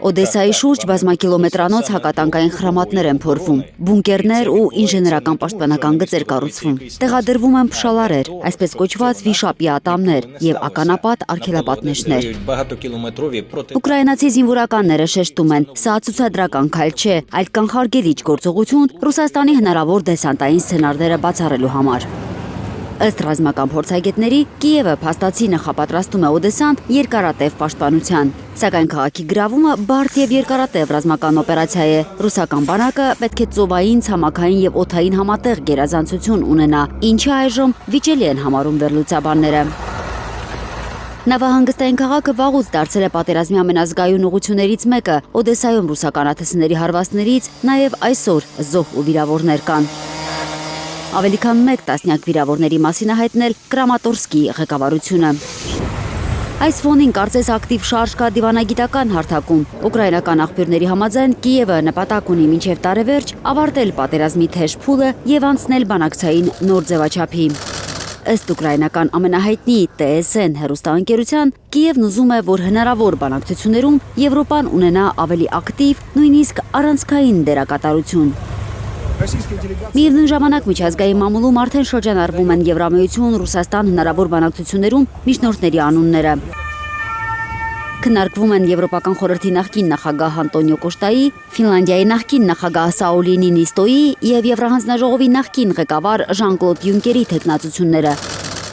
Օդեսայի շուրջ բազմակիլոմետրանոց հակատանկային խրամատներ են փորվում, բունկերներ ու ինժեներական պաշտպանական գծեր կառուցվում։ Տեղադրվում են փշալարեր, այսպես կոչված վիշապի ատամներ և ականապատ արգելապատնեշներ։ Ուկրաինացի զինվորականները շեշտում են, սա ցուցադրական քայլ չէ, այլ կանխարգելիչ գործողություն Ռուսաստանի հնարավոր դեսանտային սցենարները բացառելու համար։ Ըստ ռազմական փորձագետների, Կիևը փաստացի նախապատրաստում է Օդեսան երկարատև պաշտպանության։ Սակայն քաղաքի գրավումը բարդ եւ երկարատև ռազմական օպերացիա է։ Ռուսական բանակը պետք է ծովային, ցամաքային եւ օդային համատեղ գերազանցություն ունենա, ինչը այժմ վիճելի են համարում վերլուծաբանները։ Նավահանգստային քաղաքը վաղուց դարձել է պատերազմի ամենազգայուն ուղղություններից մեկը։ Օդեսայում ռուսական ԱԹՍ-ների հարվածներից նաև այսօր զոհ ու վիրավորներ կան։ Ավելի քան 1 տասնյակ վիրավորների մասին է հայտնել Կրամատորսկի ղեկավարությունը։ Այս ֆոնին կարծես ակտիվ շարժ կա դիվանագիտական հարթակում։ Ուկրաինական աղբյուրների համաձայն Կիևը նպատակ ունի մինչև տարեվերջ ավարտել պատերազմի թեժ փուլը եւ անցնել բանակցային նոր ձևաչափի։ Ըստ ուկրաինական ամենահայտնի TSN հեռուստաընկերության, Կիևն ուզում է, որ հնարավոր բանակցություններում Եվրոպան ունենա ավելի ակտիվ, նույնիսկ առանցքային դերակատարություն։ Միևնույն ժամանակ միջազգային մամուլում արդեն շրջանառվում են Եվրամիություն, Ռուսաստան հնարավոր բանակցություններում միջնորդների անունները։ Քննարկվում են Եվրոպական խորհրդի նախկին նախագահ Անտոնիո Կոշտայի, Ֆինլանդիայի նախկին նախագահ Սաուլի Նինիստոյի և Եվրահանձնաժողովի նախկին ղեկավար Ժան-Կլոդ Յունկերի թեկնածությունները։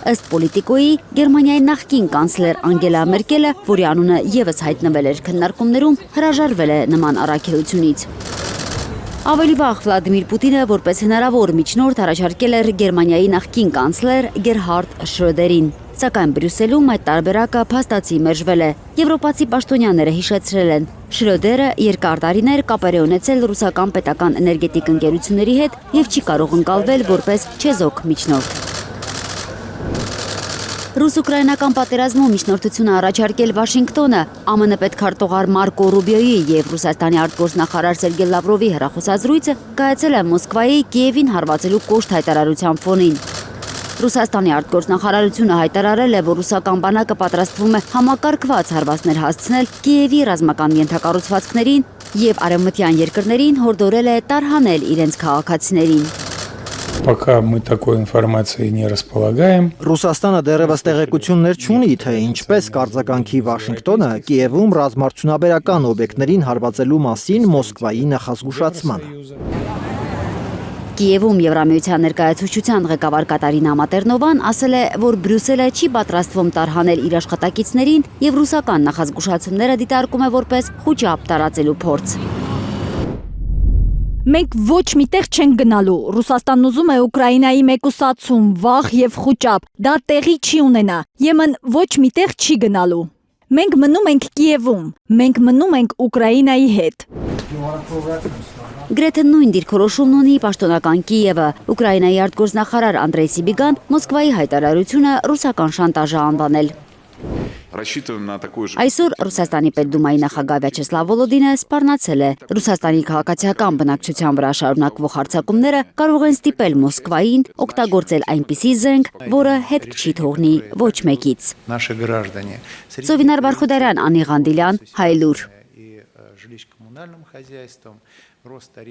Ըստ Պոլիտիկոյի, Գերմանիայի նախկին կանցլեր Անգելա Մերկելը, որի անունը ևս հայտնվել էր քննարկումներում, հրաժարվել է նման առաքելությունից։ Ավելի վաղ Վլադիմիր Պուտինը որպես հնարավոր միջնորդ առաջարկել էր Գերմանիայի նախկին կանցլեր Գերհարդ Շրոդերին։ Սակայն Բրյուսելում այդ տարբերակը փաստացի մերժվել է։ Եվրոպացի պաշտոնյաները հիշեցրել են, Շրոդերը երկար տարիներ կապեր է ունեցել ռուսական պետական էներգետիկ ընկերությունների հետ և չի կարող ընկալվել որպես չեզոք միջնորդ։ Ռուս-ուկրաինական պատերազմում միջնորդությունը առաջարկել Վաշինգտոնը ԱՄՆ պետքարտուղար Մարկո Ռուբիոյի և Ռուսաստանի արտգործնախարար Սերգեյ Լավրովի հեռախոսազրույցը կայացել է Մոսկվայի Կիևին հարվածելու կոշտ հայտարարության ֆոնին։ Ռուսաստանի արտգործնախարարությունը հայտարարել է, որ ռուսական բանակը պատրաստվում է համակարգված հարվածներ հասցնել Կիևի ռազմական ենթակառուցվածքներին և արևմտյան երկրներին հորդորել է տարհանել իրենց քաղաքացիներին։ Пока мы такой информацией не располагаем. Ռուսաստանը դեռևս տեղեկություններ չունի, թե ինչպես կարձականքի Վաշինգտոնը Կիևում ռազմարդյունաբերական օբյեկտներին հարվածելու մասին Մոսկվայի նախազգուշացմանը։ Կիևում Եվրամիության ներկայացուցչության ղեկավար Կատարինա Մատերնովան ասել է, որ Բրյուսելը չի պատրաստվում տարհանել իր աշխատակիցներին և ռուսական նախազգուշացումները դիտարկում է որպես խուճապ տարածելու փորձ։ Մենք ոչ միտեղ չենք գնալու։ Ռուսաստանն ուզում է Ուկրաինայի մեկուսացում, վախ և խուճապ։ Դա տեղի չի ունենա։ Եմեն ոչ միտեղ չի գնալու։ Մենք մնում ենք Կիևում։ Մենք մնում ենք Ուկրաինայի հետ։ Գրեթե նույն դիրքորոշումն ունի պաշտոնական Կիևը։ Ուկրաինայի արտգործնախարար Անդրեյ Սիբիգան Մոսկվայի հայտարարությունը ռուսական շանտաժ է անվանել։ Այսօր Ռուսաստանի պետդումայի նախագահ Վյաչեսլավ Վոլոդինը սպառնացել է։ Ռուսաստանի քաղաքացիական բնակչության վրա շարունակվող հարձակումները կարող են ստիպել Մոսկվային օգտագործել այնպիսի զենք, որը հետք չի թողնի ոչ մեկից։ Սովինար Բարխուդարյան, Անի Ղանդիլյան, Հայլուր։